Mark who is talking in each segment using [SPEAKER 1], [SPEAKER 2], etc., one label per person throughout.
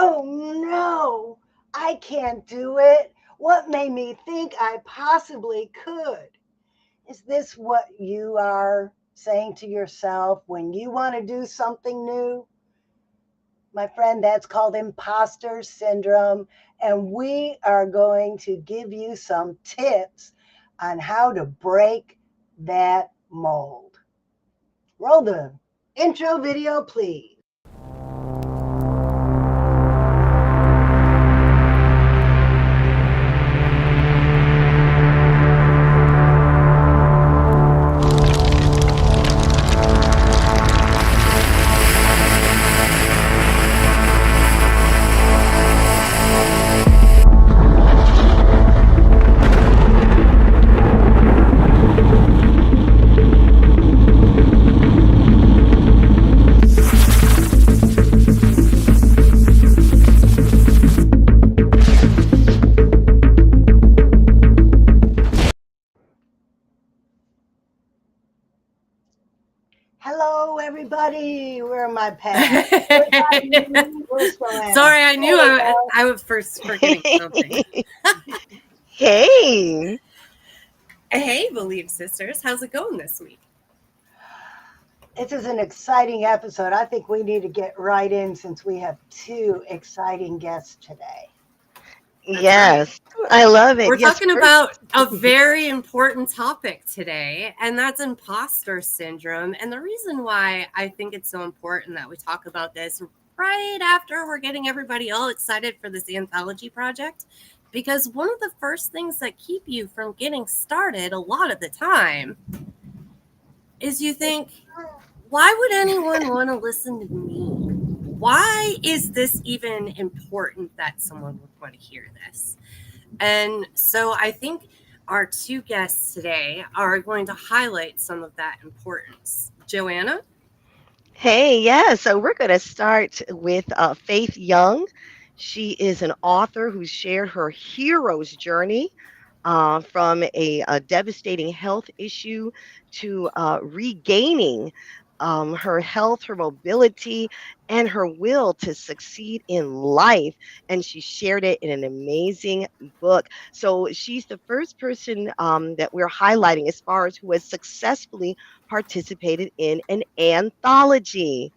[SPEAKER 1] Oh no, I can't do it. What made me think I possibly could? Is this what you are saying to yourself when you want to do something new? My friend, that's called imposter syndrome. And we are going to give you some tips on how to break that mold. Roll the intro video, please. Hello, everybody. Where are my pets? Where's Joanna?
[SPEAKER 2] Sorry, I knew
[SPEAKER 1] There we go.
[SPEAKER 2] I was first forgetting something.
[SPEAKER 3] Hey.
[SPEAKER 2] Hey, Believe Sisters, how's it going this week?
[SPEAKER 1] This is an exciting episode. I think we need to get right in since we have two exciting guests today.
[SPEAKER 3] Yes, I love it.
[SPEAKER 2] We're
[SPEAKER 3] Yes,
[SPEAKER 2] talking
[SPEAKER 3] first-
[SPEAKER 2] about a very important topic today, and that's imposter syndrome. And the reason why I think it's so important that we talk about this right after we're getting everybody all excited for this anthology project, because one of the first things that keep you from getting started a lot of the time is you think, why would anyone want to listen to me? Why is this even important that someone would want to hear this? And so I think our two guests today are going to highlight some of that importance. Joanna?
[SPEAKER 3] Hey, yeah. So we're going to start with Faith Young. She is an author who shared her hero's journey from a devastating health issue to regaining her health, her mobility, and her will to succeed in life. And she shared it in an amazing book. So she's the first person that we're highlighting as far as who has successfully participated in an anthology.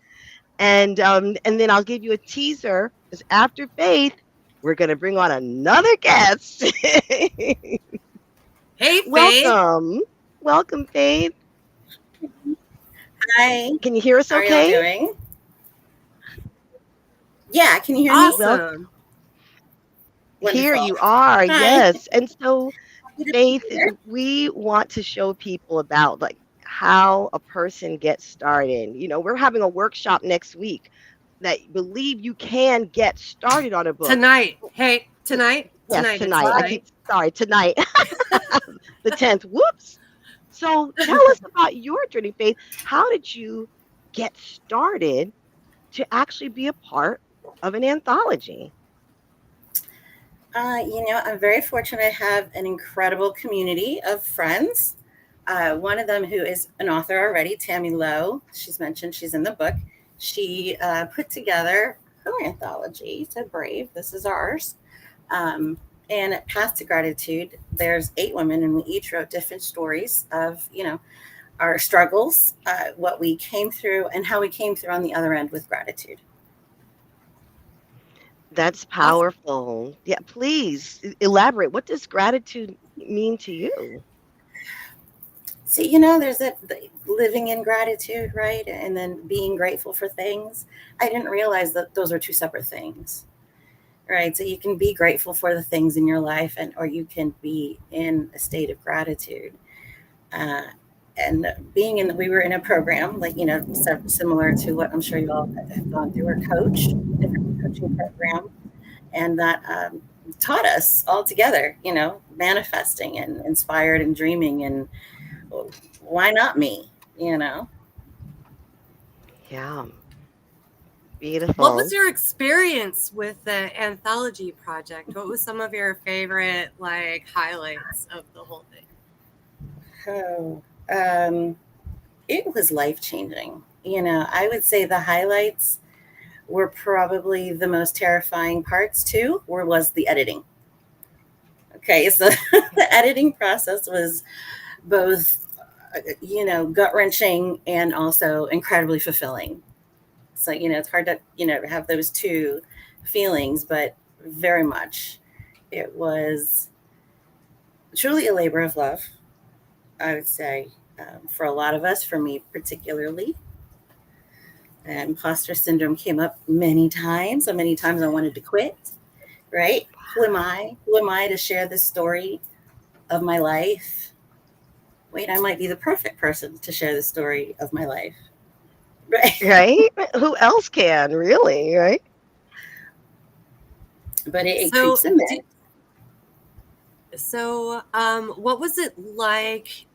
[SPEAKER 3] And then I'll give you a teaser because after Faith, we're going to bring on another guest.
[SPEAKER 2] Hey, Faith.
[SPEAKER 3] Welcome, Faith.
[SPEAKER 4] Hi.
[SPEAKER 3] Can you hear us
[SPEAKER 4] How are
[SPEAKER 3] okay?
[SPEAKER 4] y'all doing? Yeah, can you hear
[SPEAKER 2] Awesome.
[SPEAKER 4] me?
[SPEAKER 3] Here
[SPEAKER 4] Wonderful.
[SPEAKER 3] you are,
[SPEAKER 4] Hi.
[SPEAKER 3] yes. And so,
[SPEAKER 4] Happy to be
[SPEAKER 3] Faith,
[SPEAKER 4] here.
[SPEAKER 3] we want to show people about like how a person gets started. You know, we're having a workshop next week that believe you can get started on a book.
[SPEAKER 2] Tonight. Hey, tonight.
[SPEAKER 3] Yes,
[SPEAKER 2] Tonight.
[SPEAKER 3] tonight. Tonight. The 10th. Whoops. So tell us about your journey, Faith. How did you get started to actually be a part of an anthology?
[SPEAKER 4] I'm very fortunate to have an incredible community of friends. One of them who is an author already, Tammy Lowe. She's mentioned she's in the book. She put together her anthology, said Brave, this is ours. And at Path to Gratitude, there's 8 women, and we each wrote different stories of, our struggles, what we came through, and how we came through on the other end with gratitude.
[SPEAKER 3] That's powerful. Yeah, please elaborate. What does gratitude mean to you?
[SPEAKER 4] See, there's the living in gratitude, right? And then being grateful for things. I didn't realize that those are two separate things, right? So you can be grateful for the things in your life, or you can be in a state of gratitude. And we were in a program, like, similar to what I'm sure you all have gone through, or different coaching program. And that taught us all together, manifesting and inspired and dreaming, and why not me,
[SPEAKER 3] Yeah. Beautiful.
[SPEAKER 2] What was your experience with the anthology project? What was some of your favorite highlights of the whole thing?
[SPEAKER 4] It was life-changing. I would say the highlights were probably the most terrifying parts too, or was the editing. Okay, so the editing process was both, gut wrenching and also incredibly fulfilling. So, it's hard to, have those two feelings, but very much it was truly a labor of love, I would say, for a lot of us, for me particularly. And imposter syndrome came up many times. So many times I wanted to quit, right? Who am I? Who am I to share this story of my life? Wait, I might be the perfect person to share the story of my life, right?
[SPEAKER 3] Right? Who else can, really, right?
[SPEAKER 4] But it
[SPEAKER 2] So,
[SPEAKER 4] creeps in there.
[SPEAKER 2] what was it like,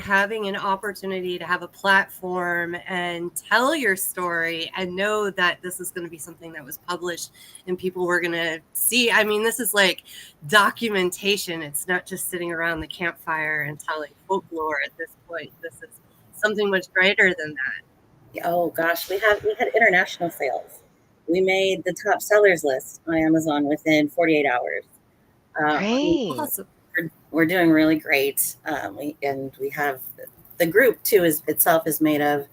[SPEAKER 2] having an opportunity to have a platform and tell your story and know that this is going to be something that was published and people were going to see? I mean, this is like documentation. It's not just sitting around the campfire and telling folklore at this point. This is something much greater than that.
[SPEAKER 4] Oh gosh, we had international sales. We made the top sellers list on Amazon within 48 hours.
[SPEAKER 3] Great.
[SPEAKER 2] Awesome.
[SPEAKER 4] We're doing really great. We have the group too itself is made of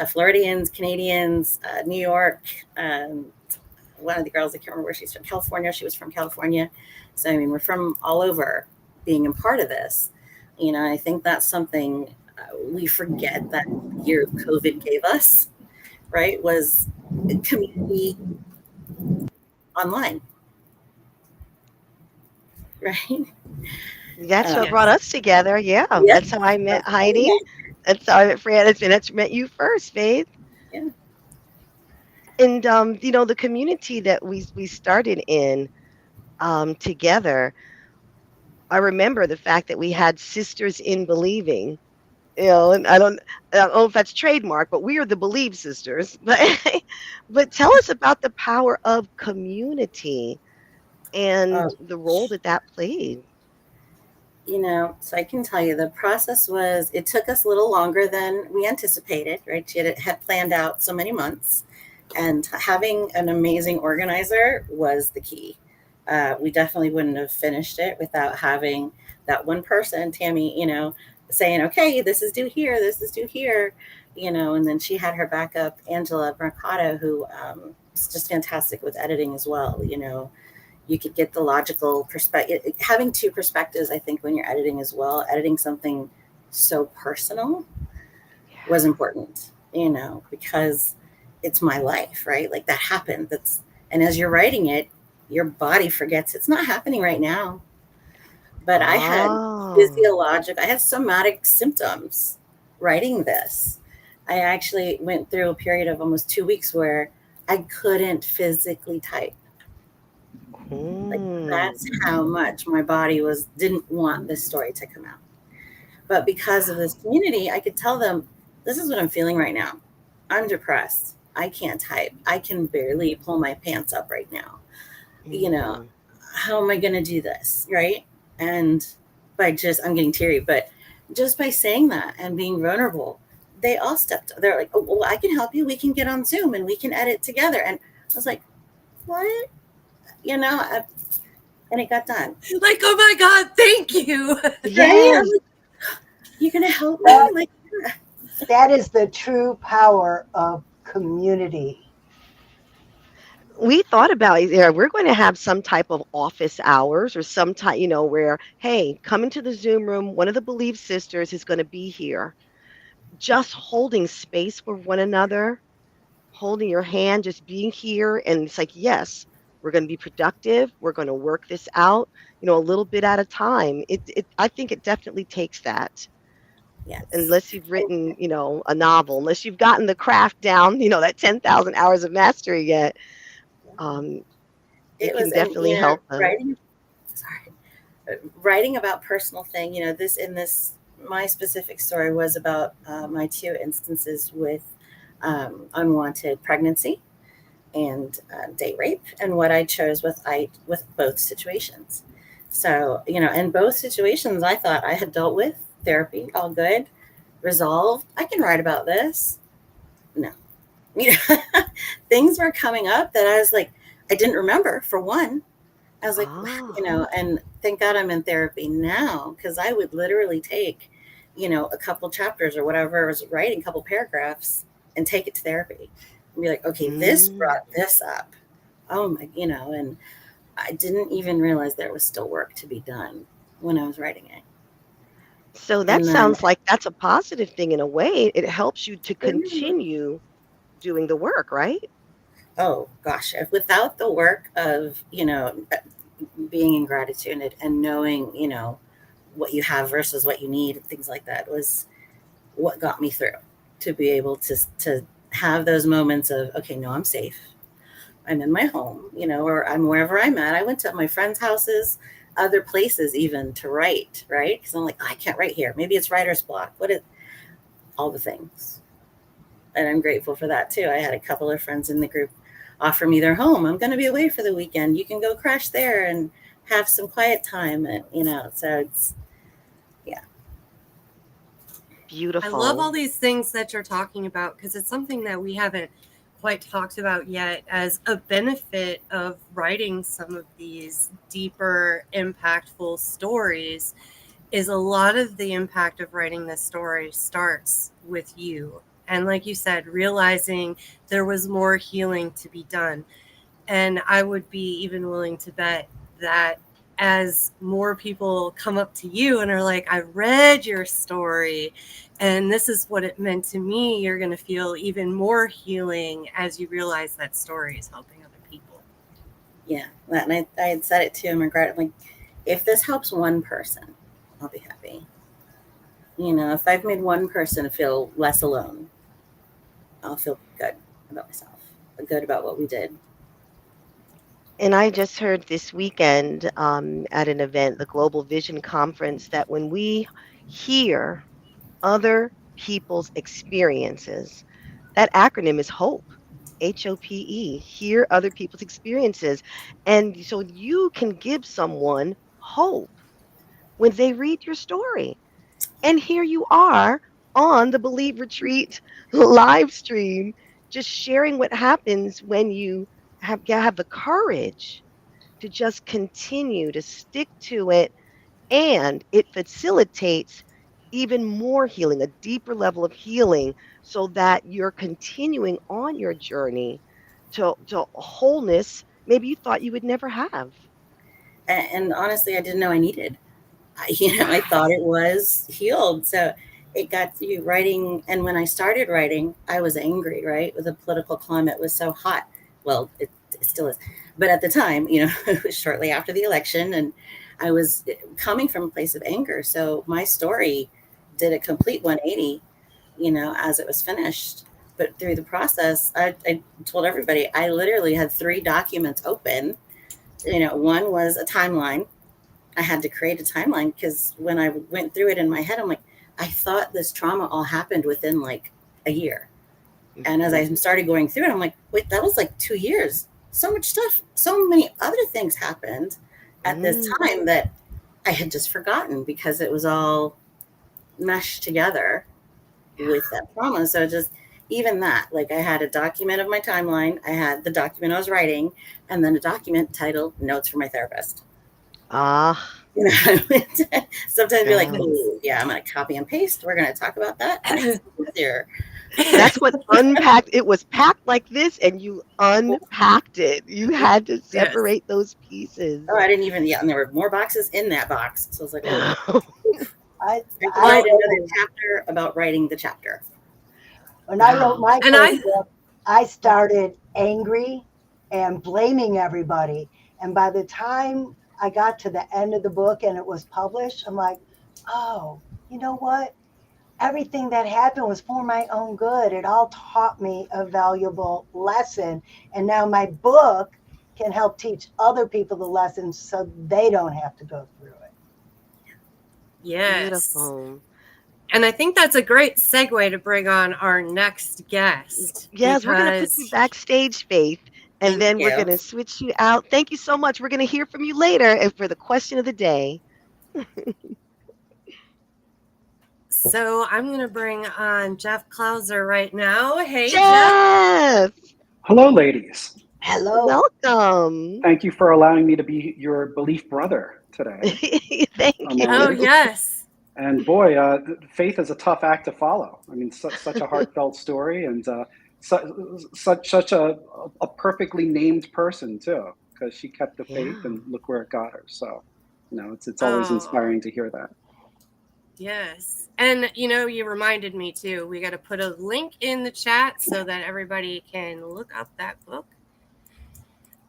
[SPEAKER 4] Floridians, Canadians, New York. One of the girls, I can't remember where she's from, California. She was from California. So I mean, we're from all over, being a part of this. I think that's something we forget that year COVID gave us, right? Was community online, right?
[SPEAKER 3] That's what
[SPEAKER 2] Yes.
[SPEAKER 3] brought us together. Yeah,
[SPEAKER 4] Yep.
[SPEAKER 3] that's how I met Heidi. That's how I met Fran. And that's met you first, Faith.
[SPEAKER 4] Yeah.
[SPEAKER 3] And the community that we started in together. I remember the fact that we had sisters in believing. And I don't know if that's trademark, but we are the Believe sisters. But tell us about the power of community and
[SPEAKER 4] Oh,
[SPEAKER 3] the role that played.
[SPEAKER 4] so I can tell you the process it took us a little longer than we anticipated, right? She had planned out so many months, and having an amazing organizer was the key. We definitely wouldn't have finished it without having that one person, Tammy, saying, okay, this is due here, this is due here, and then she had her backup, Angela Mercado, who is just fantastic with editing as well. You could get the logical perspective. Having two perspectives, I think, when you're editing as well, editing something so personal was important, because it's my life, right? Like that happened. And as you're writing it, your body forgets it's not happening right now. But I had I had somatic symptoms writing this. I actually went through a period of almost 2 weeks where I couldn't physically type. Like that's how much my body didn't want this story to come out. But because of this community, I could tell them, this is what I'm feeling right now. I'm depressed. I can't type. I can barely pull my pants up right now. How am I going to do this? Right. And I'm getting teary, but just by saying that and being vulnerable, they're like, oh, well, I can help you. We can get on Zoom and we can edit together. And I was like, what? And it got done.
[SPEAKER 2] Like, oh my God, thank you.
[SPEAKER 3] Yes.
[SPEAKER 4] Like, you're going to help me? Like,
[SPEAKER 1] that is the true power of community.
[SPEAKER 3] We thought about we're going to have some type of office hours or some type, where, hey, come into the Zoom room. One of the Believe sisters is going to be here, just holding space for one another, holding your hand, just being here. And it's like, yes, we're going to be productive. We're going to work this out, a little bit at a time. I think it definitely takes that.
[SPEAKER 4] yes.
[SPEAKER 3] Unless you've written, a novel, unless you've gotten the craft down, that 10,000 hours of mastery yet. It can definitely help them.
[SPEAKER 4] Writing about personal thing, my specific story was about my two instances with unwanted pregnancy and date rape, and what I chose with both situations. So, in both situations, I thought I had dealt with therapy, all good, resolved. I can write about this. No, Things were coming up that I was like, I didn't remember, for one. I was like,
[SPEAKER 3] Ah,
[SPEAKER 4] and thank God I'm in therapy now, because I would literally take, a couple chapters or whatever I was writing, a couple paragraphs, and take it to therapy and be like, okay, this
[SPEAKER 3] mm.
[SPEAKER 4] brought this up. Oh my, and I didn't even realize there was still work to be done when I was writing it.
[SPEAKER 3] So that
[SPEAKER 4] And then,
[SPEAKER 3] sounds like that's a positive thing in a way. It helps you to
[SPEAKER 4] it really was.
[SPEAKER 3] continue doing the work, right?
[SPEAKER 4] Oh gosh, without the work of, being in gratitude and knowing, what you have versus what you need, things like that was what got me through, to be able to have those moments of, okay, no, I'm safe. I'm in my home, or I'm wherever I'm at. I went to my friends' houses, other places even to write, right? Because I'm like, oh, I can't write here. Maybe it's writer's block. What is all the things? And I'm grateful for that too. I had a couple of friends in the group offer me their home. I'm going to be away for the weekend. You can go crash there and have some quiet time. And, so it's, yeah.
[SPEAKER 2] I love all
[SPEAKER 3] Beautiful.
[SPEAKER 2] these things that you're talking about because it's something that we haven't quite talked about yet as a benefit of writing some of these deeper, impactful stories is a lot of the impact of writing this story starts with you. And like you said, realizing there was more healing to be done. And I would be even willing to bet that as more people come up to you and are like, I read your story and this is what it meant to me, you're going to feel even more healing as you realize that story is helping other people.
[SPEAKER 4] Yeah. And I had said it to him, like, if this helps one person, I'll be happy. If I've made one person feel less alone, I'll feel good about myself, good about what we did.
[SPEAKER 3] And I just heard this weekend at an event, the Global Vision Conference, that when we hear other people's experiences, that acronym is HOPE, HOPE, hear other people's experiences. And so you can give someone hope when they read your story. And here you are on the Believe Retreat live stream, just sharing what happens when you have the courage to just continue to stick to it, and it facilitates even more healing, a deeper level of healing, so that you're continuing on your journey to wholeness maybe you thought you would never have.
[SPEAKER 4] And honestly, I didn't know I needed. I thought it was healed. So it got to writing. And when I started writing, I was angry, right? The political climate was so hot. Well, it still is. But at the time, it was shortly after the election, and I was coming from a place of anger. So my story did a complete 180, as it was finished. But through the process, I told everybody, I literally had 3 documents open. One was a timeline. I had to create a timeline because when I went through it in my head, I'm like, I thought this trauma all happened within like a year. And as
[SPEAKER 3] Mhm.
[SPEAKER 4] I started going through it, I'm like, wait, that was like 2 years. So much stuff, so many other things happened at this
[SPEAKER 3] Mm.
[SPEAKER 4] time that I had just forgotten because it was all meshed together with that trauma. So just even that, like, I had a document of my timeline, I had the document I was writing, and then a document titled Notes for My Therapist.
[SPEAKER 3] Ah,
[SPEAKER 4] Sometimes be like,
[SPEAKER 3] yes.
[SPEAKER 4] oh, yeah, I'm going to copy and paste. We're going to talk about that next year.
[SPEAKER 3] That's what unpacked it was packed like this, and you unpacked it. You had to
[SPEAKER 2] Yes.
[SPEAKER 3] separate those pieces.
[SPEAKER 4] Oh, I didn't even, yeah, and there were more boxes in that box. So I was like, oh,
[SPEAKER 1] I,
[SPEAKER 4] I can
[SPEAKER 1] I
[SPEAKER 4] write
[SPEAKER 2] Well,
[SPEAKER 4] another
[SPEAKER 1] agree.
[SPEAKER 4] chapter about writing the chapter.
[SPEAKER 1] When I wrote
[SPEAKER 3] Wow.
[SPEAKER 1] my
[SPEAKER 2] and
[SPEAKER 1] first
[SPEAKER 2] I,
[SPEAKER 1] book, I started angry and blaming everybody. And by the time I got to the end of the book and it was published, I'm like, oh, you know what? Everything that happened was for my own good. It all taught me a valuable lesson. And now my book can help teach other people the lessons so they don't have to go through it.
[SPEAKER 2] yes.
[SPEAKER 3] Beautiful.
[SPEAKER 2] And I think that's a great segue to bring on our next guest
[SPEAKER 3] Yes, we're going to put you
[SPEAKER 2] because
[SPEAKER 3] backstage, Faith, and
[SPEAKER 4] Thank
[SPEAKER 3] then we're
[SPEAKER 4] you.
[SPEAKER 3] going to switch you out. Thank you so much. We're going to hear from you later for the question of the day.
[SPEAKER 2] So I'm going to bring on Jeff Glauser right now. Hey, Jeff.
[SPEAKER 3] Jeff,
[SPEAKER 5] Hello, ladies.
[SPEAKER 1] Hello.
[SPEAKER 3] welcome.
[SPEAKER 5] Thank you for allowing me to be your belief brother today.
[SPEAKER 3] Thank
[SPEAKER 5] I'm
[SPEAKER 2] Oh,
[SPEAKER 5] honored.
[SPEAKER 3] you.
[SPEAKER 2] yes.
[SPEAKER 5] And boy, Faith is a tough act to follow. I mean, such a heartfelt story, and such a perfectly named person too, because she kept the faith,
[SPEAKER 3] Yeah.
[SPEAKER 5] and look where it got her. So, it's always
[SPEAKER 2] Oh,
[SPEAKER 5] inspiring to hear that.
[SPEAKER 2] yes. And, you reminded me too. We got to put a link in the chat so that everybody can look up that book.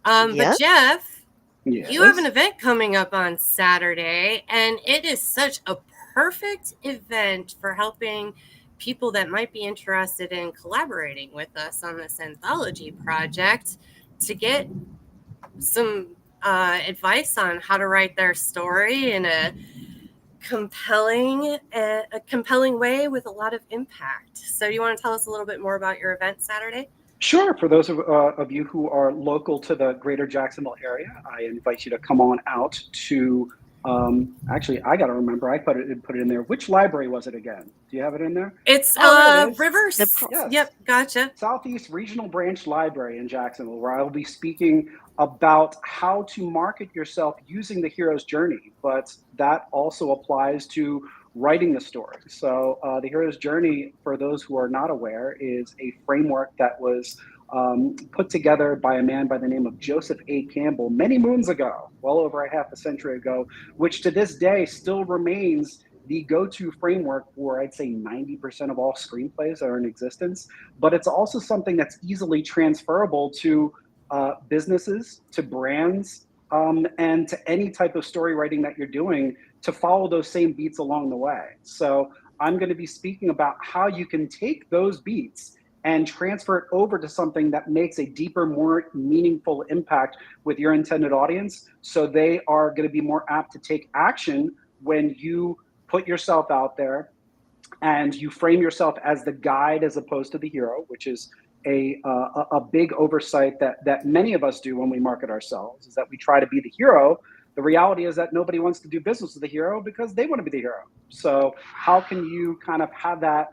[SPEAKER 2] But
[SPEAKER 3] Yep.
[SPEAKER 2] Jeff, you have an
[SPEAKER 5] Yes.
[SPEAKER 2] event coming up on Saturday, and it is such a perfect event for helping people that might be interested in collaborating with us on this anthology project to get some advice on how to write their story in a compelling way with a lot of impact. So, you want to tell us a little bit more about your event Saturday?
[SPEAKER 5] Sure. For those of you who are local to the greater Jacksonville area, I invite you to come on out to. Actually, I got to remember. I put it in there. Which library was it again? Do you have it in there?
[SPEAKER 2] It's
[SPEAKER 5] Oh, there it is.
[SPEAKER 3] The
[SPEAKER 2] Rivers.
[SPEAKER 5] Yes,
[SPEAKER 2] Yep, gotcha.
[SPEAKER 5] Southeast Regional Branch Library in Jacksonville, where I will be speaking about how to market yourself using the hero's journey. But that also applies to writing the story. So, the hero's journey, for those who are not aware, is a framework that was put together by a man by the name of Joseph A. Campbell many moons ago, well over a half a century ago, which to this day still remains the go-to framework for, I'd say, 90% of all screenplays that are in existence. But it's also something that's easily transferable to businesses, to brands, and to any type of story writing that you're doing to follow those same beats along the way. So I'm going to be speaking about how you can take those beats and transfer it over to something that makes a deeper, more meaningful impact with your intended audience. So they are going to be more apt to take action when you put yourself out there and you frame yourself as the guide as opposed to the hero, which is a big oversight that many of us do when we market ourselves, is that we try to be the hero. The reality is that nobody wants to do business with the hero because they want to be the hero. So how can you kind of have that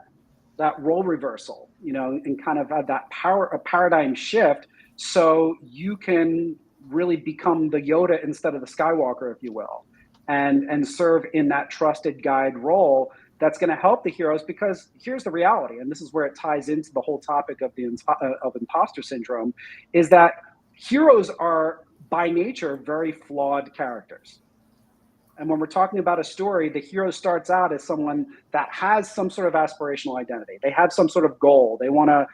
[SPEAKER 5] role reversal, and kind of have that a paradigm shift, so you can really become the Yoda instead of the Skywalker, if you will, and serve in that trusted guide role that's going to help the heroes. Because here's the reality, and this is where it ties into the whole topic of imposter syndrome, is that heroes are by nature very flawed characters. And when we're talking about a story, the hero starts out as someone that has some sort of aspirational identity. They have some sort of goal. They want to,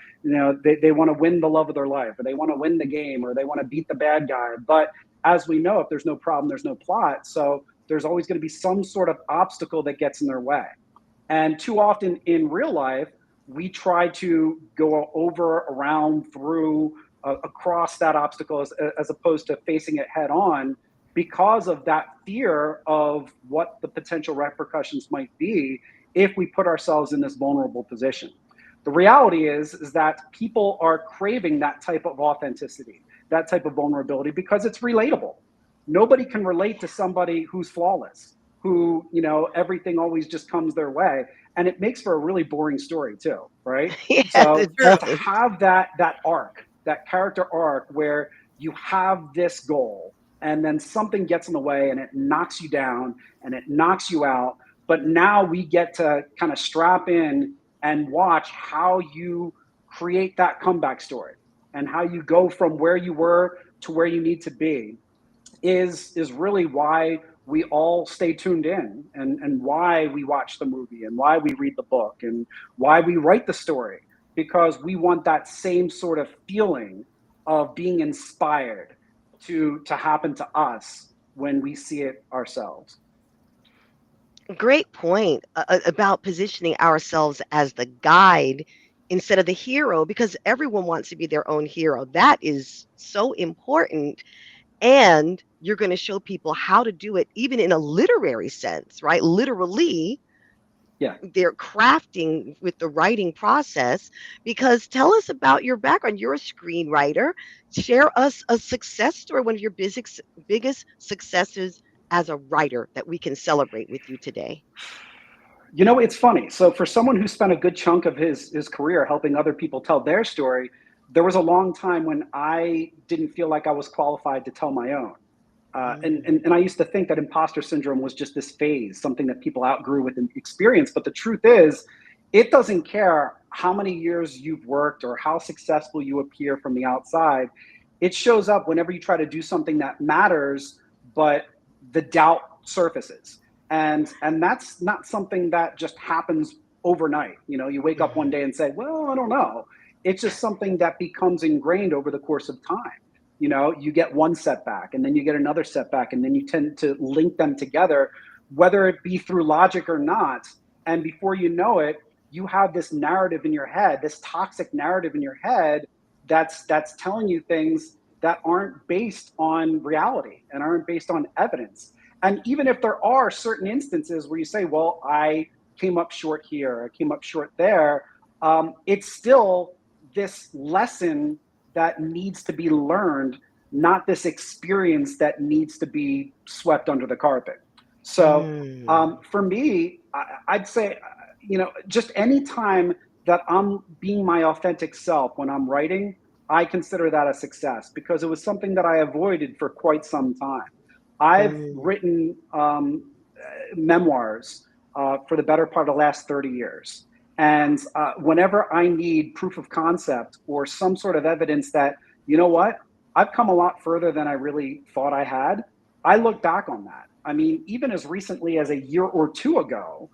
[SPEAKER 5] they want to win the love of their life, or they want to win the game, or they want to beat the bad guy. But as we know, if there's no problem, there's no plot. So there's always going to be some sort of obstacle that gets in their way. And too often in real life, we try to go over, around, through, across that obstacle as opposed to facing it head on, because of that fear of what the potential repercussions might be if we put ourselves in this vulnerable position. The reality is that people are craving that type of authenticity, that type of vulnerability, because it's relatable. Nobody can relate to somebody who's flawless, who, everything always just comes their way. And it makes for a really boring story too, right?
[SPEAKER 3] Yes,
[SPEAKER 5] So
[SPEAKER 3] it
[SPEAKER 2] True.
[SPEAKER 5] to
[SPEAKER 3] does.
[SPEAKER 5] have that arc, that character arc, where you have this goal and then something gets in the way and it knocks you down and it knocks you out. But now we get to kind of strap in and watch how you create that comeback story, and how you go from where you were to where you need to be, is really why we all stay tuned in, and why we watch the movie, and why we read the book, and why we write the story, because we want that same sort of feeling of being inspired to happen to us when we see it ourselves.
[SPEAKER 3] Great point about positioning ourselves as the guide instead of the hero, because everyone wants to be their own hero. That is so important. And you're going to show people how to do it, even in a literary sense, right? Literally,
[SPEAKER 5] Yeah.
[SPEAKER 3] they're crafting with the writing process. Because tell us about your background. You're a screenwriter. Share us a success story, one of your biggest successes as a writer that we can celebrate with you today.
[SPEAKER 5] You know, it's funny. So for someone who spent a good chunk of his career helping other people tell their story, there was a long time when I didn't feel like I was qualified to tell my own. And I used to think that imposter syndrome was just this phase, something that people outgrew with experience. But the truth is, it doesn't care how many years you've worked or how successful you appear from the outside. It shows up whenever you try to do something that matters, but the doubt surfaces. And that's not something that just happens overnight. You know, you wake up one day and say, well, I don't know. It's just something that becomes ingrained over the course of time. You know, you get one setback and then you get another setback, and then you tend to link them together, whether it be through logic or not. And before you know it, you have this narrative in your head, this toxic narrative in your head that's telling you things that aren't based on reality and aren't based on evidence. And even if there are certain instances where you say, well, I came up short here, I came up short there, it's still this lesson that needs to be learned, not this experience that needs to be swept under the carpet. So for me, I'd say, you know, just any time that I'm being my authentic self when I'm writing, I consider that a success, because it was something that I avoided for quite some time. I've written memoirs for the better part of the last 30 years. And whenever I need proof of concept or some sort of evidence that, you know what, I've come a lot further than I really thought I had, I look back on that. I mean, even as recently as a year or two ago,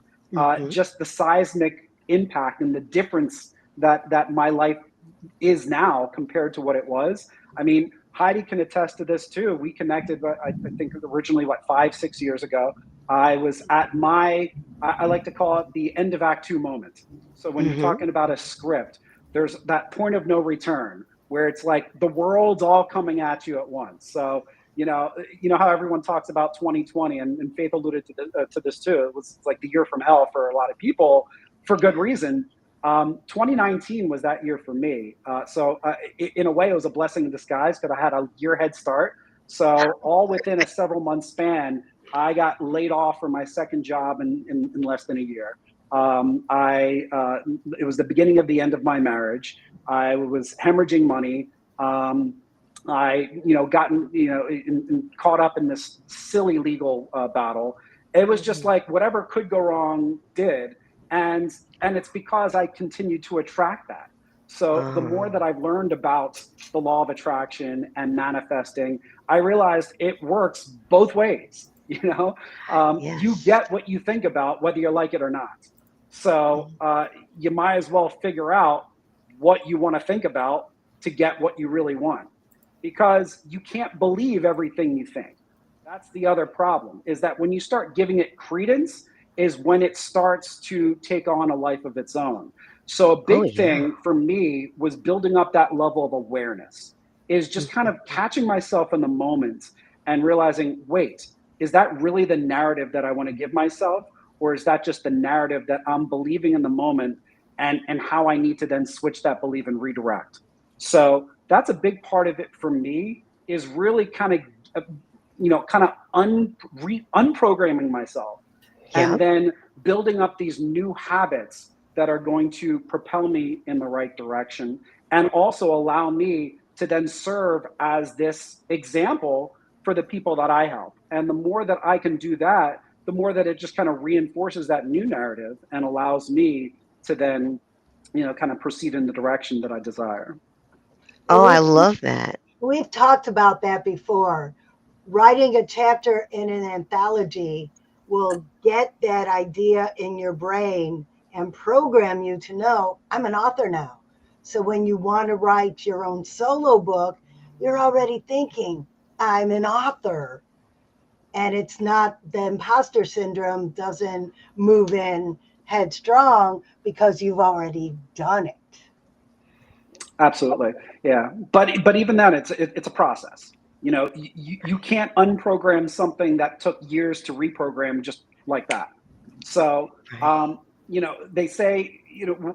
[SPEAKER 5] just the seismic impact and the difference that my life is now compared to what it was. I mean, Heidi can attest to this too. We connected, I think originally, 5-6 years ago. I was at I like to call it the end of Act 2 moment. So when you're talking about a script, there's that point of no return where it's like the world's all coming at you at once. So, you know how everyone talks about 2020, and Faith alluded to this too. It was like the year from hell for a lot of people, for good reason. 2019 was that year for me. So in a way, it was a blessing in disguise, because I had a year head start. So all within a several month span, I got laid off from my second job in less than a year. It was the beginning of the end of my marriage. I was hemorrhaging money. I, gotten, caught up in this silly legal battle. It was just like whatever could go wrong did. And it's because I continued to attract that. So the more that I've learned about the law of attraction and manifesting, I realized it works both ways.
[SPEAKER 3] Yes.
[SPEAKER 5] You get what you think about, whether you like it or not. So you might as well figure out what you want to think about to get what you really want, because you can't believe everything you think. That's the other problem, is that when you start giving it credence is when it starts to take on a life of its own. So a big thing for me was building up that level of awareness, is just kind of catching myself in the moment and realizing, wait, is that really the narrative that I want to give myself? Or is that just the narrative that I'm believing in the moment, and how I need to then switch that belief and redirect? So that's a big part of it for me, is really kind of, unprogramming myself, and then building up these new habits that are going to propel me in the right direction, and also allow me to then serve as this example for the people that I help. And the more that I can do that, the more that it just kind of reinforces that new narrative and allows me to then, kind of proceed in the direction that I desire.
[SPEAKER 3] Oh, I love that.
[SPEAKER 1] We've talked about that before. Writing a chapter in an anthology will get that idea in your brain and program you to know, I'm an author now. So when you want to write your own solo book, you're already thinking, I'm an author. And it's not, the imposter syndrome doesn't move in headstrong because you've already done it.
[SPEAKER 5] Absolutely. Yeah. But even then, it's a process. You can't unprogram something that took years to reprogram just like that. So, they say,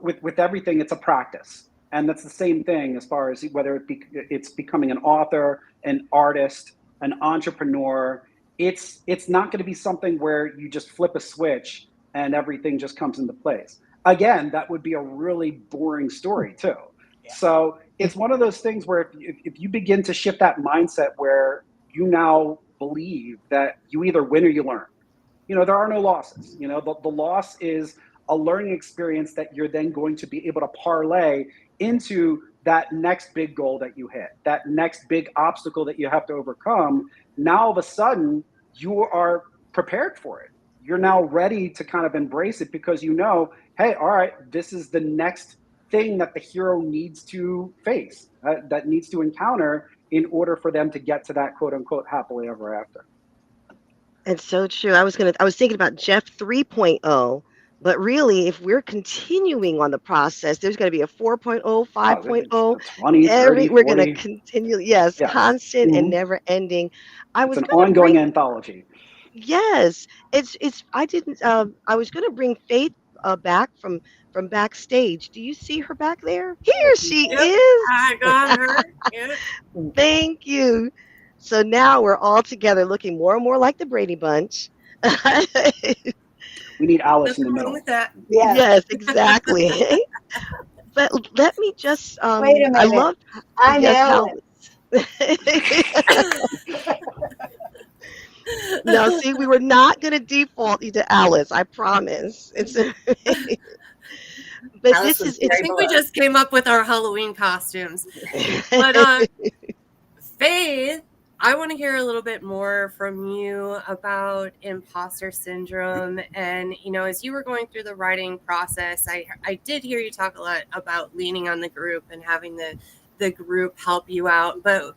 [SPEAKER 5] with everything, it's a practice. And that's the same thing as far as whether it's becoming an author, an artist, an entrepreneur. It's not going to be something where you just flip a switch and everything just comes into place. Again, that would be a really boring story too.
[SPEAKER 1] Yeah.
[SPEAKER 5] So it's one of those things where if you begin to shift that mindset where you now believe that you either win or you learn, there are no losses. The loss is a learning experience that you're then going to be able to parlay into that next big goal that you hit, that next big obstacle that you have to overcome. Now, all of a sudden, you are prepared for it. You're now ready to kind of embrace it because hey, all right, this is the next thing that the hero needs to face, that needs to encounter in order for them to get to that quote unquote happily ever after.
[SPEAKER 3] It's so true. I was thinking about Jeff 3.0, but really, if we're continuing on the process, there's going to be a 4.0, 5.0.
[SPEAKER 5] 20, 30,
[SPEAKER 3] We're going to
[SPEAKER 5] 40.
[SPEAKER 3] continue. Yes,
[SPEAKER 5] Yes.
[SPEAKER 3] constant and never ending. I
[SPEAKER 5] It's
[SPEAKER 3] was
[SPEAKER 5] an
[SPEAKER 3] going to
[SPEAKER 5] ongoing
[SPEAKER 3] bring,
[SPEAKER 5] anthology.
[SPEAKER 3] yes, I didn't, I was going to bring Faith back from backstage. Do you see her back there? Here she
[SPEAKER 2] Yep,
[SPEAKER 3] is.
[SPEAKER 2] I got her. Yep.
[SPEAKER 3] Thank you. So now we're all together looking more and more like the Brady Bunch.
[SPEAKER 5] We need Alice in the
[SPEAKER 2] Nothing wrong
[SPEAKER 5] middle.
[SPEAKER 2] with that.
[SPEAKER 1] Yes.
[SPEAKER 3] Yes, exactly. But let me just
[SPEAKER 1] Wait a
[SPEAKER 3] I
[SPEAKER 1] minute.
[SPEAKER 3] love
[SPEAKER 1] I'm
[SPEAKER 3] yes how
[SPEAKER 1] Alice.
[SPEAKER 3] now see we were not going to default you to Alice, I promise. It's but
[SPEAKER 4] Alice
[SPEAKER 3] this
[SPEAKER 4] was
[SPEAKER 3] is
[SPEAKER 2] I
[SPEAKER 3] it's
[SPEAKER 4] very
[SPEAKER 2] think we
[SPEAKER 4] below.
[SPEAKER 2] just came up with our Halloween costumes. But Faith, I want to hear a little bit more from you about imposter syndrome. And, as you were going through the writing process, I did hear you talk a lot about leaning on the group and having the group help you out. But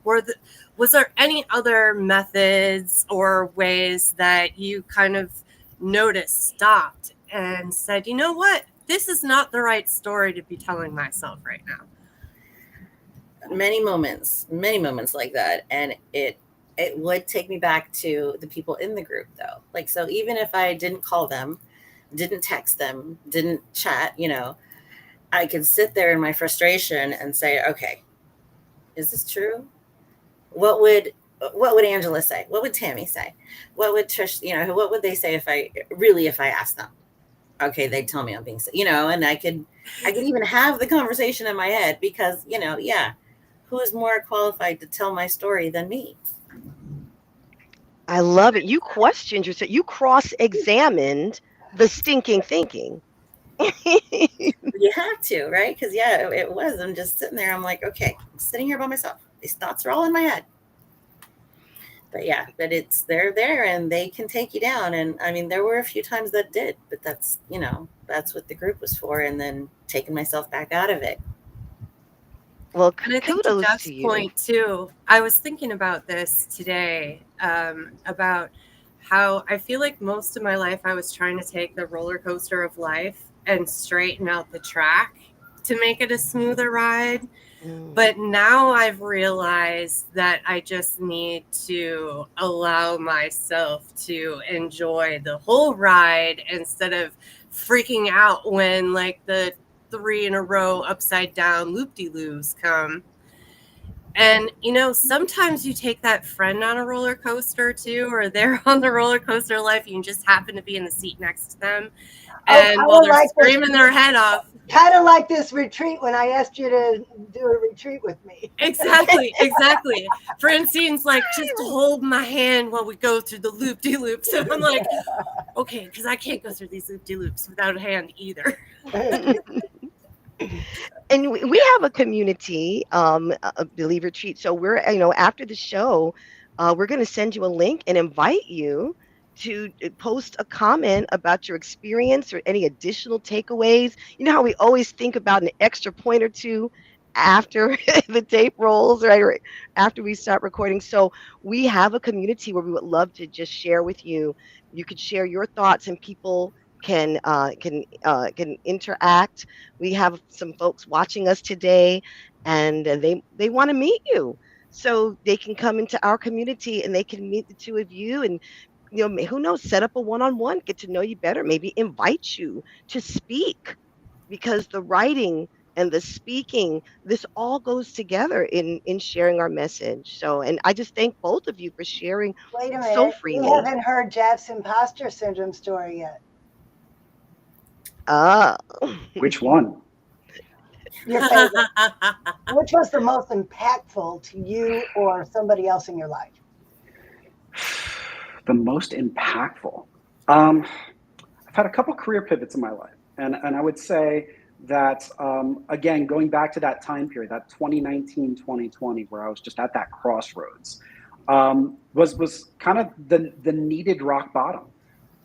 [SPEAKER 2] was there any other methods or ways that you kind of noticed, stopped, and said, you know what? This is not the right story to be telling myself right now?
[SPEAKER 4] Many moments like that, and it would take me back to the people in the group, though. Like, so even if I didn't call them, didn't text them, didn't chat, I could sit there in my frustration and say, okay, is this true? What would Angela say? What would Tammy say? What would Trish, what would they say if I asked them? Okay, they'd tell me I'm being, and I could even have the conversation in my head because, yeah, who is more qualified to tell my story than me?
[SPEAKER 3] I love it. You questioned yourself. You cross-examined the stinking thinking.
[SPEAKER 4] You have to, right? Because, yeah, it was. I'm just sitting there. I'm like, okay, I'm sitting here by myself. These thoughts are all in my head. But yeah, but they're there and they can take you down. And I mean, there were a few times that did, but that's what the group was for. And then taking myself back out of it.
[SPEAKER 3] Well,
[SPEAKER 2] And I think to
[SPEAKER 3] kudos to
[SPEAKER 2] Jeff's
[SPEAKER 3] you.
[SPEAKER 2] point too, I was thinking about this today, about how I feel like most of my life I was trying to take the roller coaster of life and straighten out the track to make it a smoother ride. But now I've realized that I just need to allow myself to enjoy the whole ride instead of freaking out when like the 3 in a row upside down loop-de-loos come. And sometimes you take that friend on a roller coaster too, or they're on the roller coaster of life, you just happen to be in the seat next to them, and while they're screaming their head off.
[SPEAKER 1] Kind of like this retreat when I asked you to do a retreat with me.
[SPEAKER 2] Exactly. Francine's like, just hold my hand while we go through the loop-de-loops. And I'm like, okay, because I can't go through these loop-de-loops without a hand either.
[SPEAKER 3] And we have a community, a Believe Retreat. So we're, after the show, we're going to send you a link and invite you to post a comment about your experience or any additional takeaways. You know how we always think about an extra point or two after the tape rolls, right? Or after we start recording. So we have a community where we would love to just share with you. You could share your thoughts and people can interact. We have some folks watching us today, and they want to meet you, so they can come into our community and they can meet the two of you, and who knows, set up a one-on-one, get to know you better, maybe invite you to speak, because the writing and the speaking, this all goes together in sharing our message. So, and I just thank both of you for sharing
[SPEAKER 1] Wait a
[SPEAKER 3] so
[SPEAKER 1] minute. You
[SPEAKER 3] freely.
[SPEAKER 1] haven't heard Jeff's imposter syndrome story yet.
[SPEAKER 3] Ah.
[SPEAKER 5] Which one?
[SPEAKER 1] Your favorite. Which was the most impactful to you or somebody else in your life?
[SPEAKER 5] The most impactful. I've had a couple career pivots in my life, and I would say that again, going back to that time period, that 2019, 2020, where I was just at that crossroads, was kind of the needed rock bottom.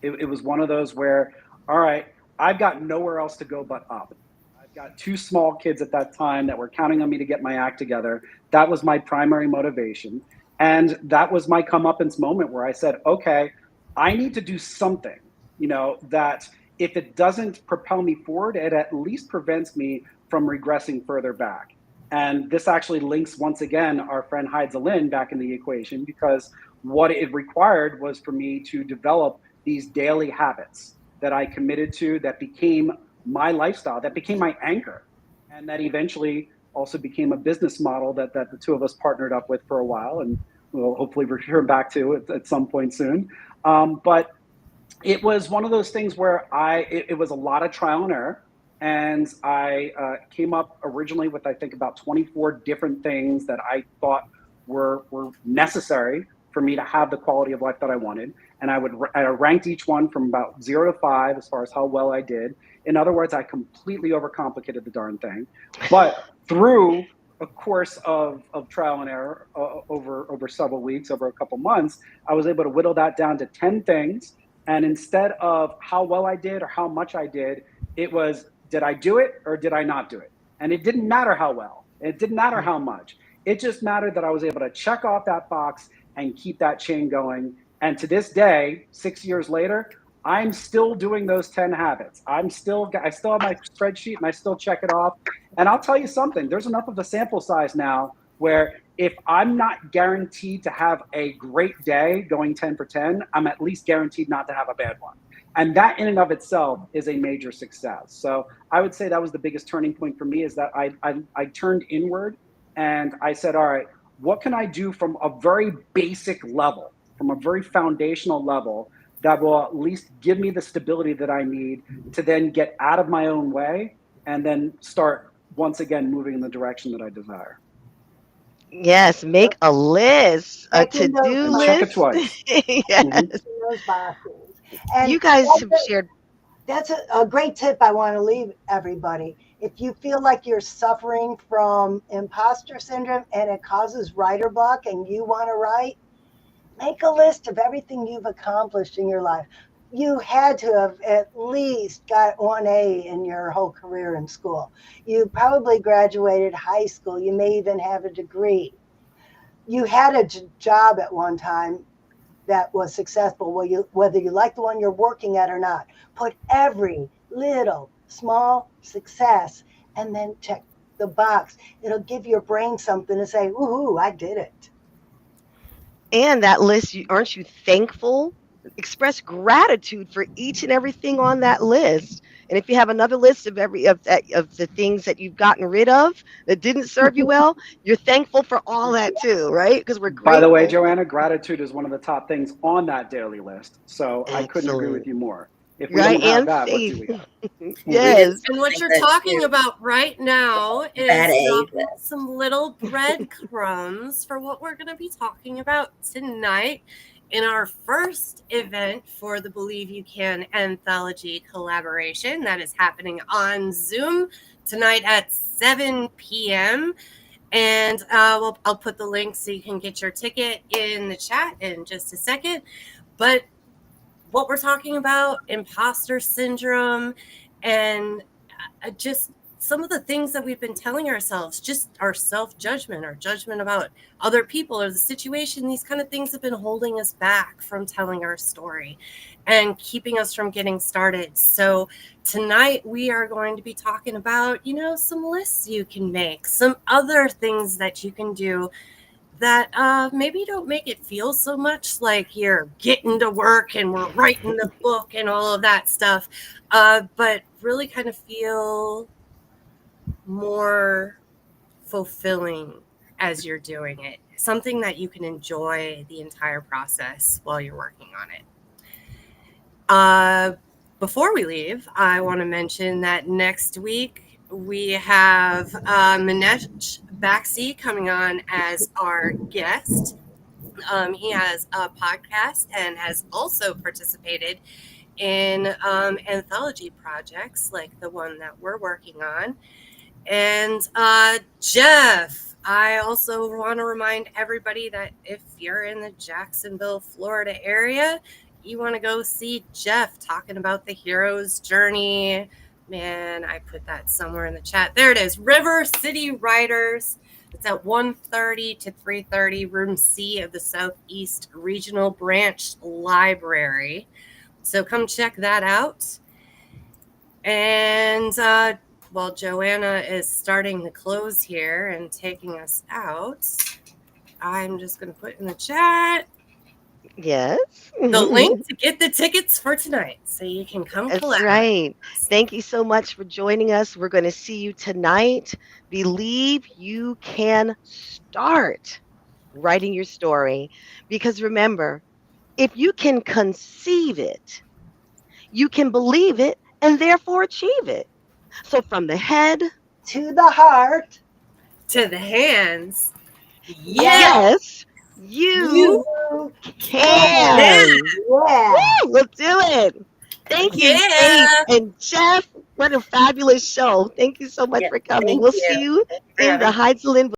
[SPEAKER 5] It was one of those where, all right, I've got nowhere else to go but up. I've got two small kids at that time that were counting on me to get my act together. That was my primary motivation. And that was my comeuppance moment where I said, okay, I need to do something, that if it doesn't propel me forward, it at least prevents me from regressing further back. And this actually links once again our friend Heidza Lin back in the equation, because what it required was for me to develop these daily habits that I committed to, that became my lifestyle, that became my anchor, and that eventually also became a business model that the two of us partnered up with for a while, and we'll hopefully return back to at some point soon. But it was one of those things where it was a lot of trial and error. And I came up originally with, I think, about 24 different things that I thought were necessary for me to have the quality of life that I wanted. And I ranked each one from about 0 to 5 as far as how well I did. In other words, I completely overcomplicated the darn thing. But through a course of trial and error over several weeks, over a couple months, I was able to whittle that down to 10 things. And instead of how well I did or how much I did, it was, did I do it or did I not do it? And it didn't matter how well. It didn't matter how much. It just mattered that I was able to check off that box and keep that chain going. And to this day, 6 years later, I'm still doing those 10 habits. I still have my spreadsheet and I still check it off. And I'll tell you something, there's enough of a sample size now where if I'm not guaranteed to have a great day going 10 for 10, I'm at least guaranteed not to have a bad one. And that in and of itself is a major success. So I would say that was the biggest turning point for me, is that I turned inward and I said, all right, what can I do from a very basic level, from a very foundational level, that will at least give me the stability that I need to then get out of my own way and then start once again moving in the direction that I desire.
[SPEAKER 3] Yes, make a list, a
[SPEAKER 1] Checking those
[SPEAKER 3] to-do
[SPEAKER 5] And check it
[SPEAKER 3] list.
[SPEAKER 5] twice.
[SPEAKER 3] Yes.
[SPEAKER 1] those boxes. And
[SPEAKER 3] You guys have shared.
[SPEAKER 1] that's a great tip I want to leave everybody. If you feel like you're suffering from imposter syndrome and it causes writer block and you want to write, make a list of everything you've accomplished in your life. You had to have at least got 1A in your whole career in school. You probably graduated high school. You may even have a degree. You had a job at one time that was successful, whether you like the one you're working at or not. Put every little small success and then check the box. It'll give your brain something to say, woohoo, I did it.
[SPEAKER 3] And that list, aren't you thankful? Express gratitude for each and everything on that list. And if you have another list of of the things that you've gotten rid of that didn't serve you well, you're thankful for all that too, right? Because we're
[SPEAKER 5] By the way,
[SPEAKER 3] grateful.
[SPEAKER 5] Joanna, gratitude is one of the top things on that daily list. So I couldn't agree with
[SPEAKER 3] Excellent.
[SPEAKER 5] you more. If we
[SPEAKER 3] Right.
[SPEAKER 5] don't have
[SPEAKER 3] And
[SPEAKER 5] that, what do
[SPEAKER 3] faith.
[SPEAKER 5] we have?
[SPEAKER 4] We did
[SPEAKER 3] Yes.
[SPEAKER 2] And what
[SPEAKER 4] something
[SPEAKER 2] you're
[SPEAKER 4] that
[SPEAKER 2] talking
[SPEAKER 4] too.
[SPEAKER 2] about right now
[SPEAKER 4] Bad
[SPEAKER 2] is
[SPEAKER 4] egg.
[SPEAKER 2] some little breadcrumbs for what we're going to be talking about tonight in our first event for the Believe You Can Anthology collaboration that is happening on Zoom tonight at 7 p.m. And I'll put the link so you can get your ticket in the chat in just a second. But what we're talking about, imposter syndrome, and just some of the things that we've been telling ourselves, just our self-judgment, our judgment about other people or the situation, these kind of things have been holding us back from telling our story and keeping us from getting started. So tonight we are going to be talking about, some lists you can make, some other things that you can do that maybe don't make it feel so much like you're getting to work and we're writing the book and all of that stuff, but really kind of feel more fulfilling as you're doing it. Something that you can enjoy the entire process while you're working on it. before we leave, I want to mention that next week we have Manesh Baxi coming on as our guest. He has a podcast and has also participated in anthology projects like the one that we're working on. And Jeff, I also want to remind everybody that if you're in the Jacksonville, Florida area, you want to go see Jeff talking about the hero's journey. Man, I put that somewhere in the chat. There it is. River City Writers. It's at 1:30 to 3:30, room C of the Southeast Regional Branch Library. So come check that out. And while Joanna is starting the close here and taking us out, I'm just going to put in the chat
[SPEAKER 3] Yes.
[SPEAKER 2] the link to get the tickets for tonight so you can come
[SPEAKER 3] That's
[SPEAKER 2] collect.
[SPEAKER 3] right. Thank you so much for joining us. We're going to see you tonight. Believe you can start writing your story. Because remember, if you can conceive it, you can believe it and therefore achieve it. So from the head
[SPEAKER 1] To the heart.
[SPEAKER 2] To the hands.
[SPEAKER 3] yes, you
[SPEAKER 1] You
[SPEAKER 3] can.
[SPEAKER 1] Yeah.
[SPEAKER 3] Woo, we'll do it. Thank you, Faith and Jeff. What a fabulous show. Thank you so much
[SPEAKER 4] Yeah,
[SPEAKER 3] for coming.
[SPEAKER 4] thank
[SPEAKER 3] We'll
[SPEAKER 4] you.
[SPEAKER 3] see you
[SPEAKER 4] For
[SPEAKER 3] in the
[SPEAKER 4] having me.
[SPEAKER 3] Heidelin